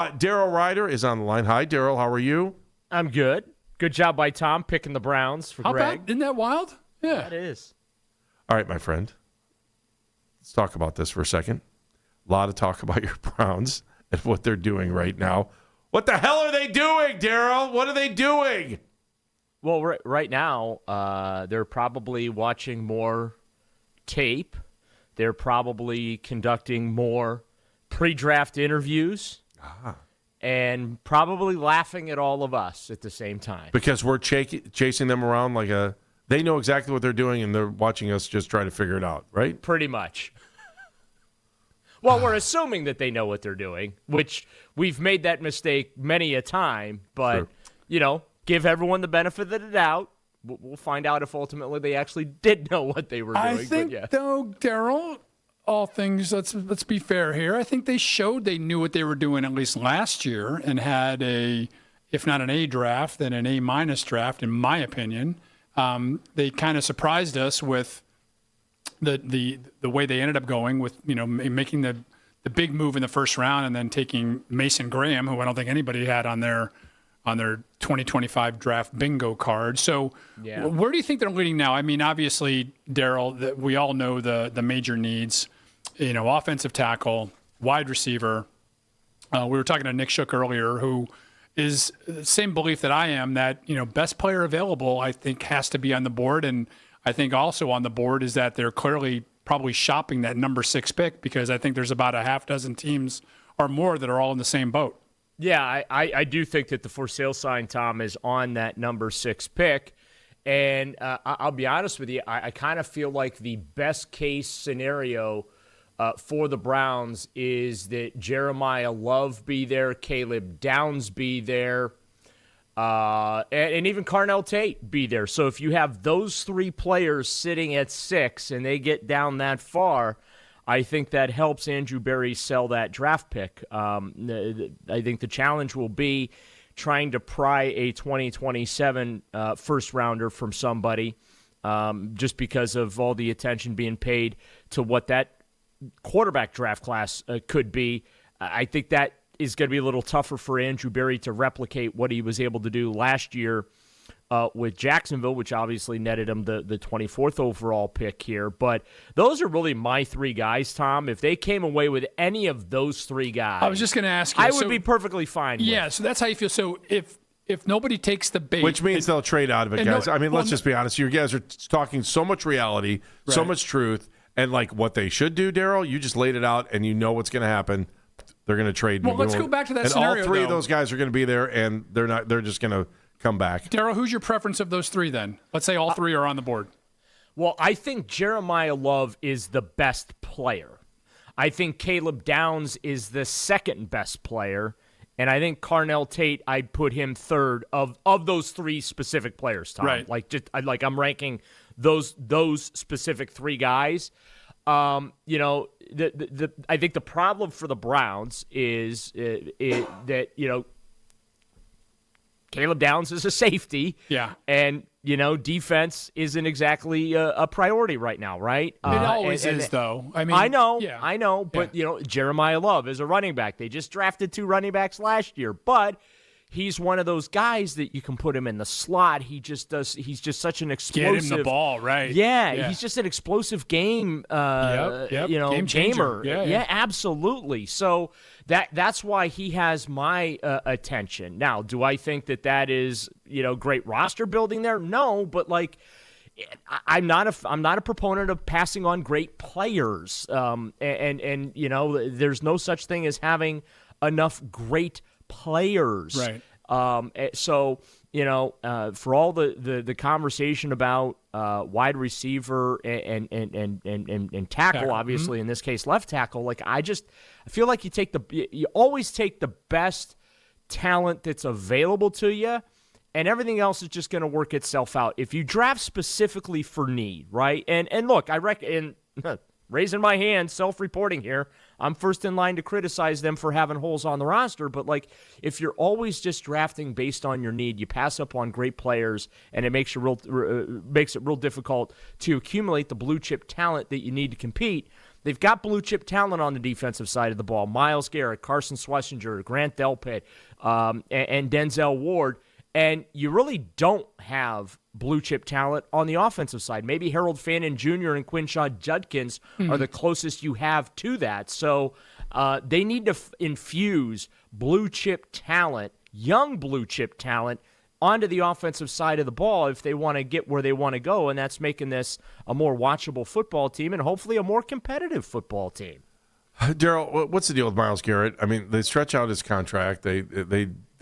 Daryl Ruiter is on the line. Hi, Daryl. How are you? I'm good. Good job by Tom picking the Browns for Greg. Isn't that wild? Yeah. That is. All right, my friend. Let's talk about this for a second. A lot of talk about your Browns and what they're doing right now. What the hell are they doing, Daryl? What are they doing? Well, right now, they're probably watching more tape. They're probably conducting more pre-draft interviews. And probably laughing at all of us at the same time. Because we're chasing them around like a... They know exactly what they're doing, and they're watching us just try to figure it out, right? Pretty much. Well, we're assuming that they know what they're doing, which we've made that mistake many a time. But, give everyone the benefit of the doubt. We'll find out if ultimately they actually did know what they were doing. I think, though, Daryl, all things, let's be fair here. I think they showed they knew what they were doing at least last year and had if not an A draft, then an A- draft, in my opinion. They kind of surprised us with the way they ended up going with, making the big move in the first round and then taking Mason Graham, who I don't think anybody had on their 2025 draft bingo card. So where do you think they're leading now? I mean, obviously, Daryl, we all know the major needs, offensive tackle, wide receiver. We were talking to Nick Shook earlier, who is the same belief that I am that, best player available, I think, has to be on the board. And I think also on the board is that they're clearly probably shopping that number 6 pick, because I think there's about a half dozen teams or more that are all in the same boat. Yeah, I do think that the for sale sign, Tom, is on that number 6 pick. And I'll be honest with you, I kind of feel like the best case scenario for the Browns is that Jeremiah Love be there, Caleb Downs be there, and even Carnell Tate be there. So if you have those 3 players sitting at 6 and they get down that far, I think that helps Andrew Berry sell that draft pick. I think the challenge will be trying to pry a 2027 first-rounder from somebody just because of all the attention being paid to what that quarterback draft class could be. I think that is going to be a little tougher for Andrew Berry to replicate what he was able to do last year with Jacksonville, which obviously netted him the 24th overall pick here. But those are really my 3 guys, Tom. If they came away with any of those 3 guys, I was just going to ask you. I would be perfectly fine with. Yeah, so that's how you feel. So if nobody takes the bait. Which means they'll trade out of it, guys. Let's just be honest. You guys are talking so much reality, so much truth, and like what they should do, Daryl, you just laid it out, and you know what's going to happen. They're going to trade. Well, let's go back to that scenario, and all 3 of those guys are going to be there, and they're just going to come back. Daryl, who's your preference of those 3 then? Let's say all 3 are on the board. Well, I think Jeremiah Love is the best player. I think Caleb Downs is the second best player. And I think Carnell Tate, I'd put him third of those 3 specific players, Tom. Right. I'm ranking those specific 3 guys. I think the problem for the Browns is that Caleb Downs is a safety. Yeah. And, defense isn't exactly a priority right now, right? It always is, though. I mean, I know. But, Jeremiah Love is a running back. They just drafted 2 running backs last year. But he's one of those guys that you can put him in the slot. He's just such an explosive. Get him the ball, right. Yeah. He's just an explosive game, game gamer. Yeah, absolutely. So that's why he has my attention. Now, do I think that is, great roster building there? No, but I'm not a proponent of passing on great players. And there's no such thing as having enough great players. Right. So, for all the conversation about wide receiver and tackle, obviously in this case left tackle, I feel like you always take the best talent that's available to you, and everything else is just going to work itself out. If you draft specifically for need, right? And look, I reckon, raising my hand, self-reporting here, I'm first in line to criticize them for having holes on the roster, but if you're always just drafting based on your need, you pass up on great players, and it makes it real difficult to accumulate the blue chip talent that you need to compete. They've got blue chip talent on the defensive side of the ball. Myles Garrett, Carson Schlesinger, Grant Delpit, and Denzel Ward. And you really don't have blue chip talent on the offensive side. Maybe Harold Fannin Jr. and Quinshaw Judkins are the closest you have to that. So they need to infuse blue chip talent, young blue chip talent, onto the offensive side of the ball if they want to get where they want to go, and that's making this a more watchable football team and hopefully a more competitive football team. Daryl, what's the deal with Myles Garrett? I mean, they stretch out his contract. They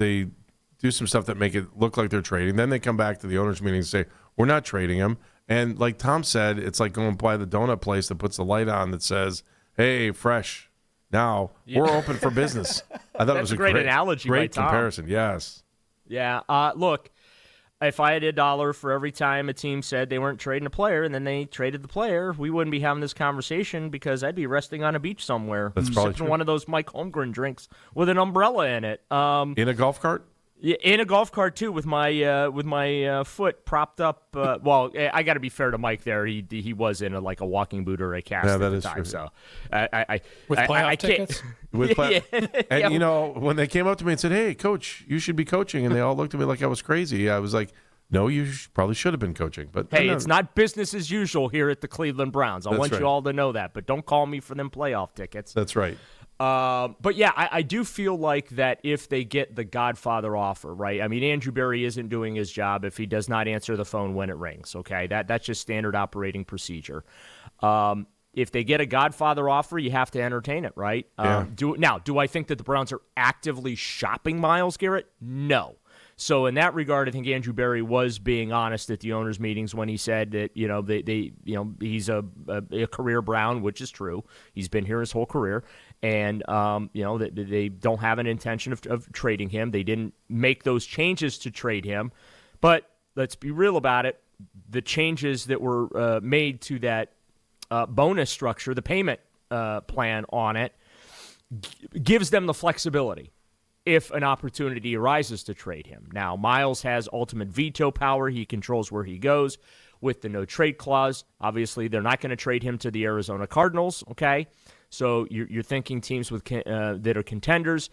do some stuff that make it look like they're trading. Then they come back to the owners' meeting and say, we're not trading him. And like Tom said, it's like going by the donut place that puts the light on that says, hey, fresh. Now we're open for business. I thought it was a great analogy. Great by Tom. comparison. Yes. Yeah. Look, if I had $1 for every time a team said they weren't trading a player and then they traded the player, we wouldn't be having this conversation because I'd be resting on a beach somewhere. That's probably sipping true. one of those Mike Holmgren drinks with an umbrella in it. In a golf cart? Yeah, in a golf cart too, with my foot propped up. Well, I got to be fair to Mike there. He was in a walking boot or a cast at the time. True. So With playoff tickets? And, you know, when they came up to me and said, hey, coach, you should be coaching, and they all looked at me like I was crazy, I was like, no, you probably should have been coaching. But hey, it's not business as usual here at the Cleveland Browns. I want right. you all to know that. But don't call me for them playoff tickets. That's right. But yeah, I do feel like that if they get the Godfather offer, right? I mean, Andrew Berry isn't doing his job if he does not answer the phone when it rings, okay? That's just standard operating procedure. If they get a Godfather offer, you have to entertain it, right? Yeah. Do I think that the Browns are actively shopping Myles Garrett? No. So in that regard, I think Andrew Berry was being honest at the owners' meetings when he said that he's a career Brown, which is true. He's been here his whole career, and that they don't have an intention of trading him. They didn't make those changes to trade him, but let's be real about it. The changes that were made to that bonus structure, the payment plan on it, gives them the flexibility if an opportunity arises to trade him. Now, Myles has ultimate veto power. He controls where he goes with the no-trade clause. Obviously, they're not going to trade him to the Arizona Cardinals, okay? So you're thinking teams with that are contenders.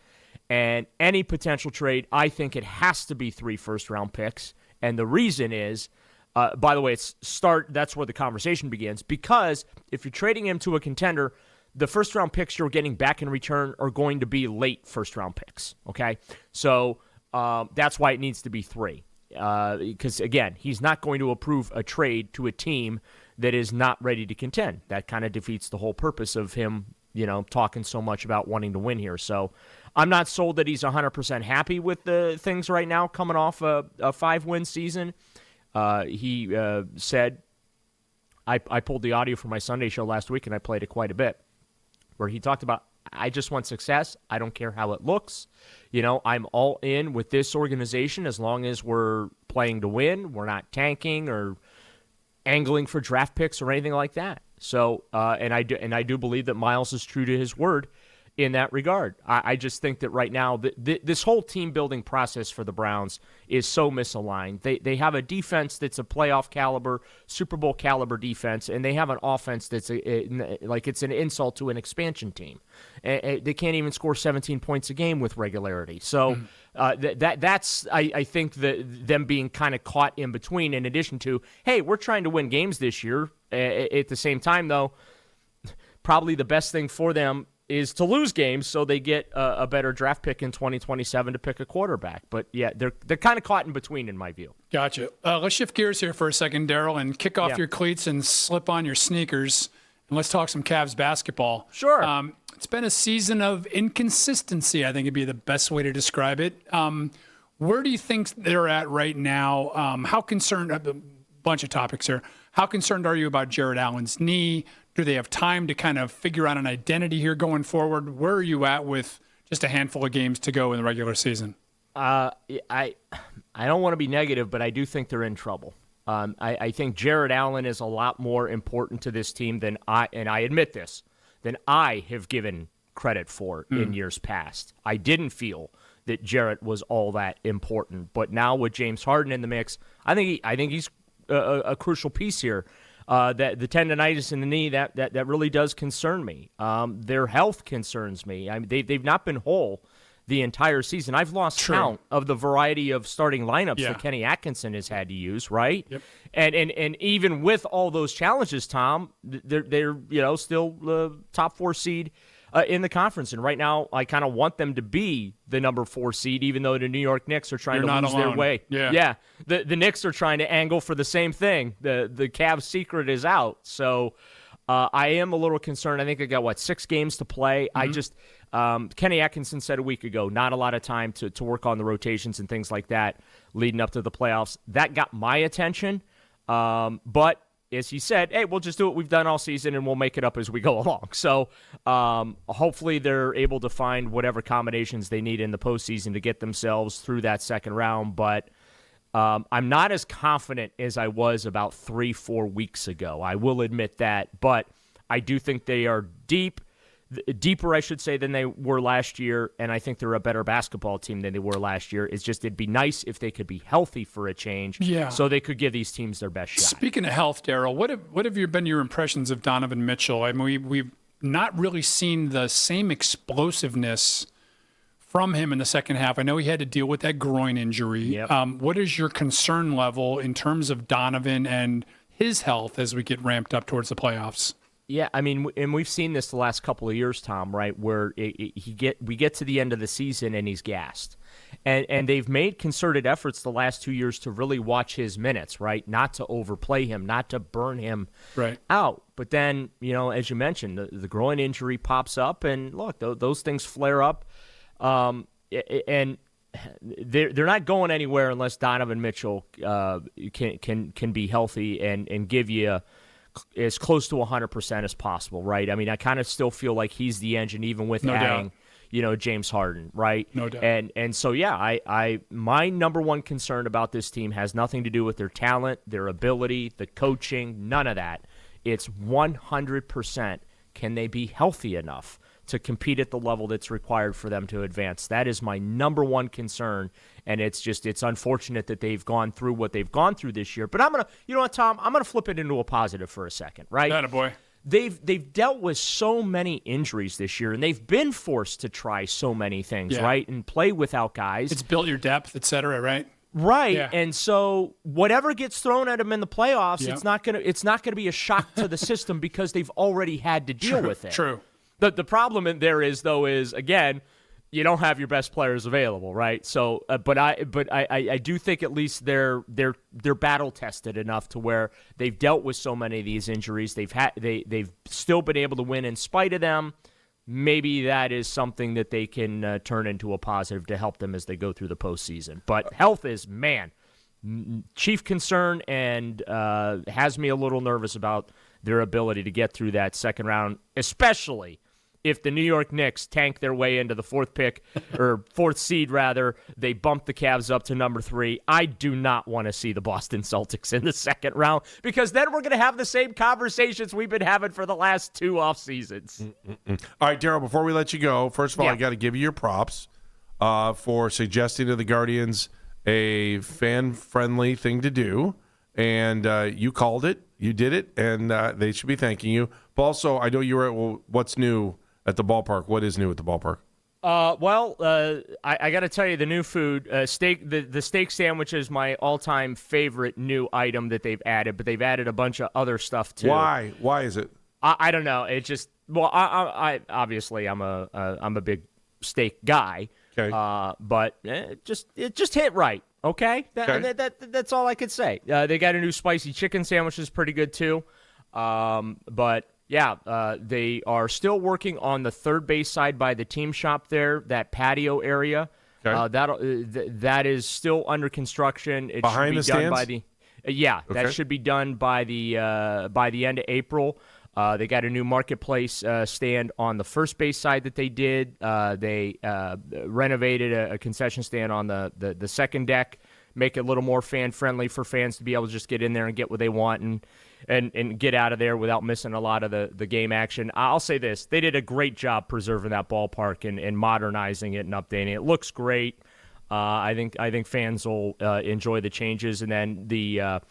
And any potential trade, I think it has to be 3 first-round picks. And the reason is, by the way, that's where the conversation begins, because if you're trading him to a contender, the first-round picks you're getting back in return are going to be late first-round picks, okay? So that's why it needs to be 3. Because, again, he's not going to approve a trade to a team that is not ready to contend. That kind of defeats the whole purpose of him, talking so much about wanting to win here. So I'm not sold that he's 100% happy with the things right now coming off a 5-win season. He said, I pulled the audio from my Sunday show last week, and I played it quite a bit, where he talked about, I just want success. I don't care how it looks. I'm all in with this organization as long as we're playing to win. We're not tanking or angling for draft picks or anything like that. So, and I do believe that Myles is true to his word in that regard. I just think that right now, this whole team-building process for the Browns is so misaligned. They have a defense that's a playoff caliber, Super Bowl caliber defense, and they have an offense that's it's an insult to an expansion team. They can't even score 17 points a game with regularity. So that's I think them being kind of caught in between, in addition to, hey, we're trying to win games this year. At the same time, though, probably the best thing for them is to lose games so they get a better draft pick in 2027 to pick a quarterback. But, yeah, they're kind of caught in between, in my view. Gotcha. Let's shift gears here for a second, Daryl, and kick off your cleats and slip on your sneakers, and let's talk some Cavs basketball. Sure. It's been a season of inconsistency, I think would be the best way to describe it. Where do you think they're at right now? How concerned – a bunch of topics here. How concerned are you about Jared Allen's knee? Do they have time to kind of figure out an identity here going forward? Where are you at with just a handful of games to go in the regular season? I don't want to be negative, but I do think they're in trouble. I think Jared Allen is a lot more important to this team than I admit this, than I have given credit for in years past. I didn't feel that Jarrett was all that important, but now with James Harden in the mix, I think he's a crucial piece here. That the tendonitis in the knee, that really does concern me. Their health concerns me. I mean, they've not been whole the entire season. I've lost count of the variety of starting lineups that Kenny Atkinson has had to use, right? Yep. And even with all those challenges, Tom, they're still the top 4 seed in the conference. And right now, I kind of want them to be the number 4 seed, even though the New York Knicks are trying to lose their way. Yeah. The Knicks are trying to angle for the same thing. The Cavs' secret is out. So I am a little concerned. I think they got, 6 games to play. Kenny Atkinson said a week ago, not a lot of time to work on the rotations and things like that leading up to the playoffs. That got my attention. But as he said, hey, we'll just do what we've done all season and we'll make it up as we go along. So hopefully they're able to find whatever combinations they need in the postseason to get themselves through that second round. But I'm not as confident as I was about 3-4 weeks ago. I will admit that. But I do think they are deeper, I should say, than they were last year, and I think they're a better basketball team than they were last year. It's just it'd be nice if they could be healthy for a change, so they could give these teams their best shot. Speaking of health, Daryl, what have been your impressions of Donovan Mitchell? I mean, we've not really seen the same explosiveness from him in the second half. I know he had to deal with that groin injury. Yep. What is your concern level in terms of Donovan and his health as we get ramped up towards the playoffs? Yeah, I mean, and we've seen this the last couple of years, Tom, right, where we get to the end of the season and he's gassed. And they've made concerted efforts the last 2 years to really watch his minutes, right, not to overplay him, not to burn him out. But then, as you mentioned, the groin injury pops up, and look, those things flare up. And they're not going anywhere unless Donovan Mitchell can be healthy and give you as close to 100% as possible, right? I mean, I kind of still feel like he's the engine, even with adding, James Harden, right? No doubt. And so, I my number one concern about this team has nothing to do with their talent, their ability, the coaching, none of that. It's 100%. Can they be healthy enough to compete at the level that's required for them to advance? That is my number one concern, and it's unfortunate that they've gone through what they've gone through this year. But I'm going to, Tom, I'm going to flip it into a positive for a second, right? Attaboy. They've dealt with so many injuries this year, and they've been forced to try so many things, right, and play without guys. It's built your depth, et cetera, right? Right, Yeah. and so whatever gets thrown at them in the playoffs, it's not gonna be a shock to the system because they've already had to deal with it. True. The problem in there is again, you don't have your best players available, right? So, but I do think at least they're battle tested enough to where they've dealt with so many of these injuries. They've still been able to win in spite of them. Maybe that is something that they can turn into a positive to help them as they go through the postseason. But health is, chief concern, and has me a little nervous about their ability to get through that second round, especially if the New York Knicks tank their way into the fourth seed, they bump the Cavs up to number 3. I do not want to see the Boston Celtics in the second round, because then we're going to have the same conversations we've been having for the last 2 off seasons. All right, Daryl, before we let you go, first of all, I got to give you your props for suggesting to the Guardians a fan-friendly thing to do, and you called it, you did it, and they should be thanking you. But also, I know you were at What's New at the ballpark. What is new at the ballpark? I got to tell you, the new food, steak. The steak sandwich is my all-time favorite new item that they've added, but they've added a bunch of other stuff too. Why? Why is it? I don't know. It just I obviously I'm a big steak guy. Okay. But it just hit right. Okay. That's all I could say. They got a new spicy chicken sandwich, is pretty good too. But yeah, they are still working on the third base side by the team shop there, that patio area. Okay. That is still under construction. It Behind should be the done stands? by that should be done by the end of April. They got a new marketplace stand on the first base side that they did. They renovated a concession stand on the second deck, make it a little more fan-friendly for fans to be able to just get in there and get what they want and get out of there without missing a lot of the game action. I'll say this. They did a great job preserving that ballpark and modernizing it and updating it. It looks great. I think fans will enjoy the changes, and then the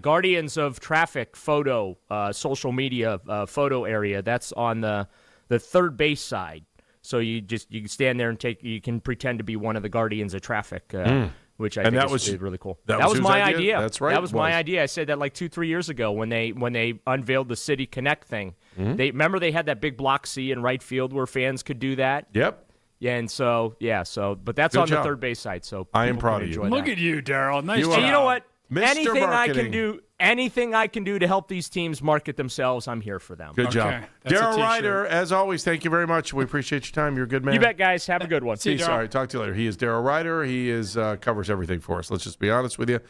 Guardians of Traffic photo, social media photo area. That's on the third base side. So you can stand there and you can pretend to be one of the Guardians of Traffic, which I think is really cool. That was whose my idea. That's right. That was my idea. I said that like 2-3 years ago when they unveiled the City Connect thing. They had that big block C in right field where fans could do that. Yep. Yeah, and but that's Good on job. the third base side. So I am proud of you. Look at you, Daryl. Nice job. And you know what? Mr. Anything I can do to help these teams market themselves, I'm here for them. Good job. That's a Daryl t-shirt. Ruiter, as always, thank you very much. We appreciate your time. You're a good man. You bet, guys. Have a good one. See you, Daryl. Sorry, talk to you later. He is Daryl Ruiter. He covers everything for us. Let's just be honest with you.